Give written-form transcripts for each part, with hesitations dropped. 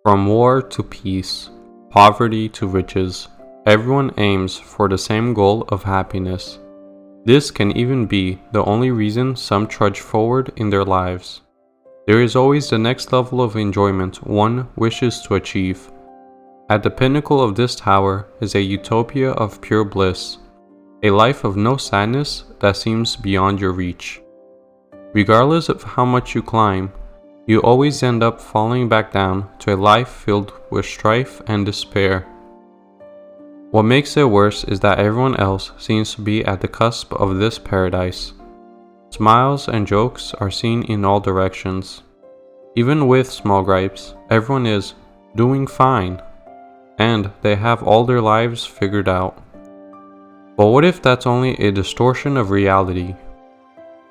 From war to peace, poverty to riches, everyone aims for the same goal of happiness. This can even be the only reason some trudge forward in their lives. There is always the next level of enjoyment one wishes to achieve. At the pinnacle of this tower is a utopia of pure bliss, a life of no sadness that seems beyond your reach. Regardless of how much you climb, you always end up falling back down to a life filled with strife and despair. What makes it worse is that everyone else seems to be at the cusp of this paradise. Smiles and jokes are seen in all directions. Even with small gripes, everyone is doing fine, and they have all their lives figured out. But what if that's only a distortion of reality?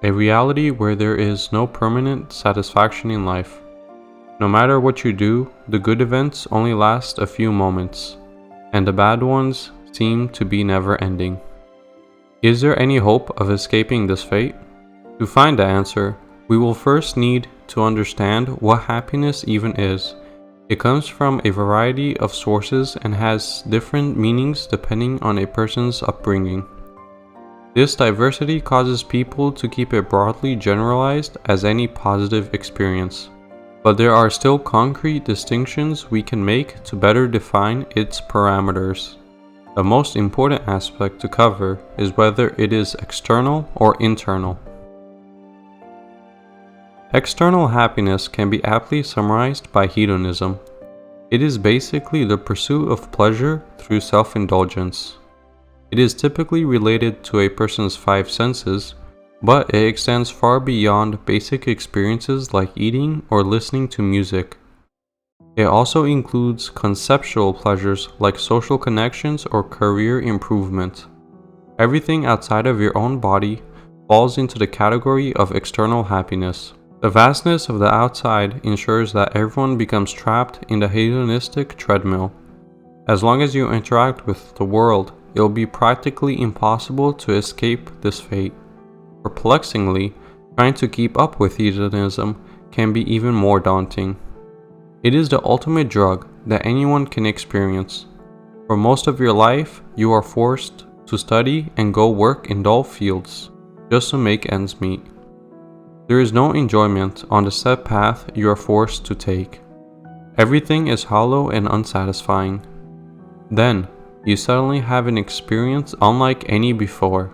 A reality where there is no permanent satisfaction in life. No matter what you do, the good events only last a few moments, and the bad ones seem to be never ending. Is there any hope of escaping this fate? To find the answer, we will first need to understand what happiness even is. It comes from a variety of sources and has different meanings depending on a person's upbringing. This diversity causes people to keep it broadly generalized as any positive experience. But there are still concrete distinctions we can make to better define its parameters. The most important aspect to cover is whether it is external or internal. External happiness can be aptly summarized by hedonism. It is basically the pursuit of pleasure through self-indulgence. It is typically related to a person's five senses, but it extends far beyond basic experiences like eating or listening to music. It also includes conceptual pleasures like social connections or career improvement. Everything outside of your own body falls into the category of external happiness. The vastness of the outside ensures that everyone becomes trapped in the hedonistic treadmill. As long as you interact with the world, it will be practically impossible to escape this fate. Perplexingly, trying to keep up with hedonism can be even more daunting. It is the ultimate drug that anyone can experience. For most of your life, you are forced to study and go work in dull fields just to make ends meet. There is no enjoyment on the set path you are forced to take. Everything is hollow and unsatisfying. Then, you suddenly have an experience unlike any before.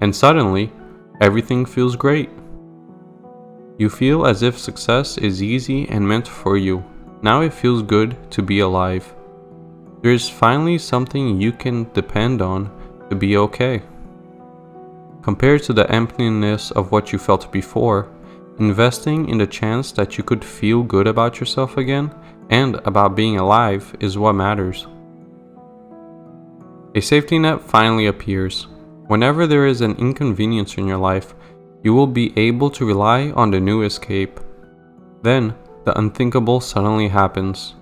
And suddenly, everything feels great. You feel as if success is easy and meant for you. Now it feels good to be alive. There is finally something you can depend on to be okay. Compared to the emptiness of what you felt before, investing in the chance that you could feel good about yourself again and about being alive is what matters. A safety net finally appears. Whenever there is an inconvenience in your life, you will be able to rely on the new escape. Then, the unthinkable suddenly happens.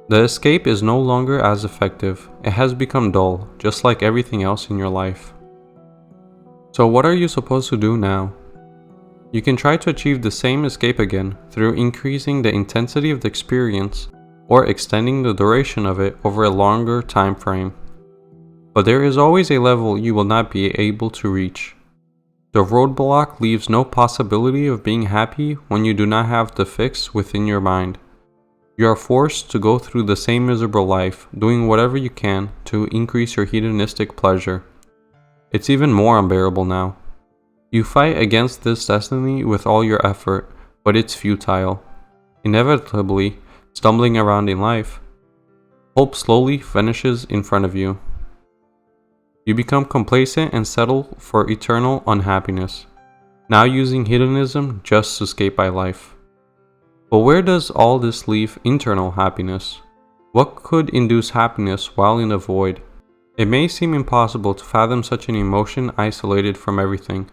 The escape is no longer as effective. It has become dull, just like everything else in your life. So what are you supposed to do now? You can try to achieve the same escape again through increasing the intensity of the experience or extending the duration of it over a longer time frame. But there is always a level you will not be able to reach. The roadblock leaves no possibility of being happy when you do not have the fix within your mind. You are forced to go through the same miserable life, doing whatever you can to increase your hedonistic pleasure. It's even more unbearable now. You fight against this destiny with all your effort, but it's futile. Inevitably, stumbling around in life, hope slowly vanishes in front of you. You become complacent and settle for eternal unhappiness, now using hedonism just to escape by life. But where does all this leave internal happiness? What could induce happiness while in the void? It may seem impossible to fathom such an emotion isolated from everything,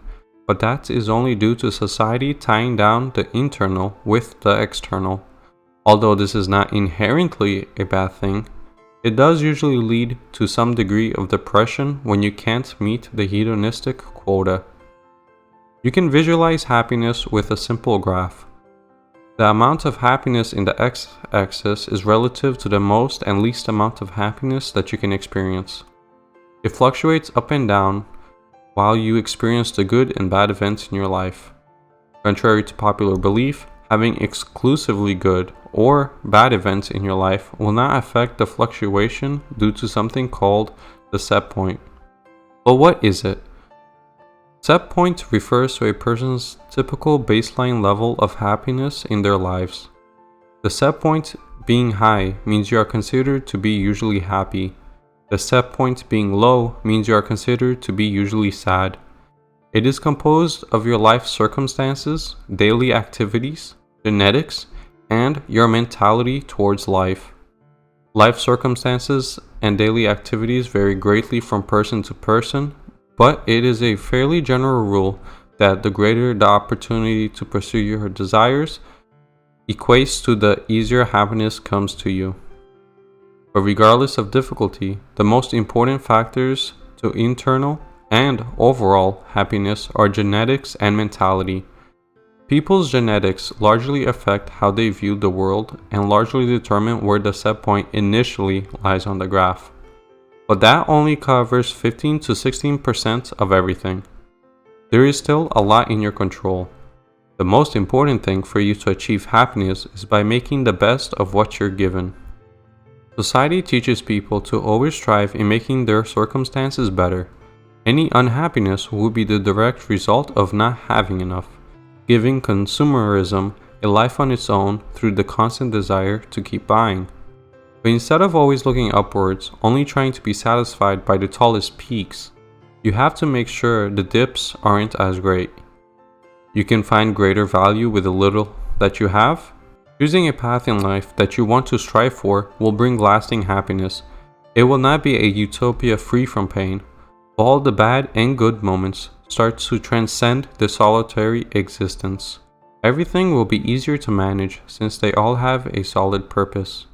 but that is only due to society tying down the internal with the external. Although this is not inherently a bad thing, It does usually lead to some degree of depression when you can't meet the hedonistic quota. You can visualize happiness with a simple graph. The amount of happiness in the x-axis is relative to the most and least amount of happiness that you can experience. It fluctuates up and down while you experience the good and bad events in your life. Contrary to popular belief, having exclusively good or bad events in your life will not affect the fluctuation due to something called the set point. But what is it? Set point refers to a person's typical baseline level of happiness in their lives. The set point being high means you are considered to be usually happy. The set point being low means you are considered to be usually sad. It is composed of your life circumstances, daily activities, genetics, and your mentality towards life. Life circumstances and daily activities vary greatly from person to person, but it is a fairly general rule that the greater the opportunity to pursue your desires equates to the easier happiness comes to you. But regardless of difficulty, the most important factors to internal and overall happiness are genetics and mentality. People's genetics largely affect how they view the world and largely determine where the set point initially lies on the graph. But that only covers 15 to 16% of everything. There is still a lot in your control. The most important thing for you to achieve happiness is by making the best of what you're given. Society teaches people to always strive in making their circumstances better. Any unhappiness will be the direct result of not having enough, giving consumerism a life on its own through the constant desire to keep buying. But instead of always looking upwards, only trying to be satisfied by the tallest peaks, you have to make sure the dips aren't as great. You can find greater value with the little that you have. Choosing a path in life that you want to strive for will bring lasting happiness. It will not be a utopia free from pain. All the bad and good moments start to transcend the solitary existence. Everything will be easier to manage since they all have a solid purpose.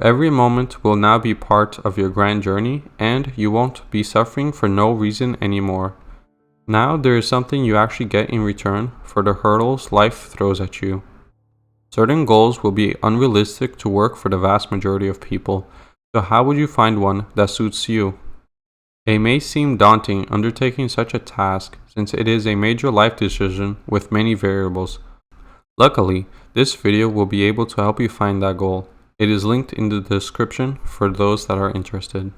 Every moment will now be part of your grand journey, and you won't be suffering for no reason anymore. Now there is something you actually get in return for the hurdles life throws at you. Certain goals will be unrealistic to work for the vast majority of people, so how would you find one that suits you? It may seem daunting undertaking such a task since it is a major life decision with many variables. Luckily, this video will be able to help you find that goal. It is linked in the description for those that are interested.